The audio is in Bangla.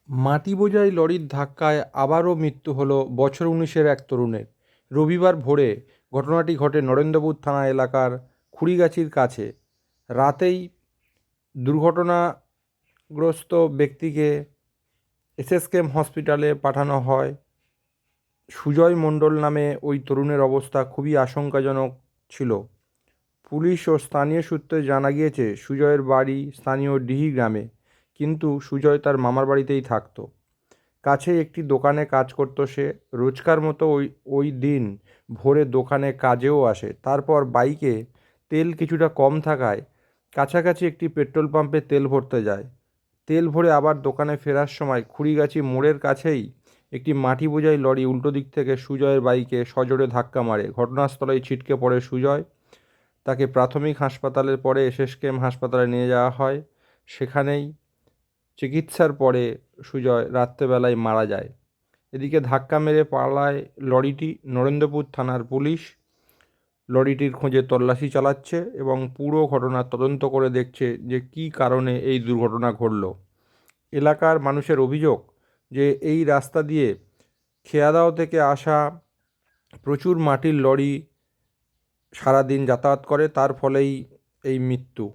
মাটি বোঝাই লরির ধাক্কায় আবারও মৃত্যু হলো বছর ১৯-এর এক তরুণের। রবিবার ভোরে ঘটনাটি ঘটে নরেন্দ্রপুর থানা এলাকার খুড়িগাছির কাছে। রাতেই দুর্ঘটনাগ্রস্ত ব্যক্তিকে এসএসকেএম হসপিটালে পাঠানো হয়। সুজয় মণ্ডল নামে ওই তরুণের অবস্থা খুবই আশঙ্কাজনক ছিল। পুলিশ ও স্থানীয় সূত্রে জানা গিয়েছে সুজয়ের বাড়ি স্থানীয় ডিহি গ্রামে, কিন্তু সুজয় তার মামার বাড়িতেই থাকতো। কাছেই একটি দোকানে কাজ করতো সে। রোজকার মতো ওই দিন ভোরে দোকানে কাজেও আসে। তারপর বাইকে তেল কিছুটা কম থাকায় কাছাকাছি একটি পেট্রোল পাম্পে তেল ভরতে যায়। তেল ভরে আবার দোকানে ফেরার সময় খুড়িগাছি মোড়ের কাছেই একটি মাটি বোঝাই লরি উল্টো দিক থেকে সুজয়ের বাইকে সজোরে ধাক্কা মারে। ঘটনাস্থলেই ছিটকে পড়ে সুজয়। তাকে প্রাথমিক হাসপাতালের পরে এসএসকেএম হাসপাতালে নিয়ে যাওয়া হয়। সেখানেই চিকিৎসার পরে সুজয় রাত্রেবেলায় মারা যায়। এদিকে ধাক্কা মেরে পালায় লরিটি। নরেন্দ্রপুর থানার পুলিশ লরিটির খোঁজে তল্লাশি চালাচ্ছে এবং পুরো ঘটনা তদন্ত করে দেখছে যে কী কারণে এই দুর্ঘটনা ঘটল। এলাকার মানুষের অভিযোগ যে এই রাস্তা দিয়ে খেয়াদাও থেকে আসা প্রচুর মাটির লরি সারাদিন যাতায়াত করে, তার ফলেই এই মৃত্যু।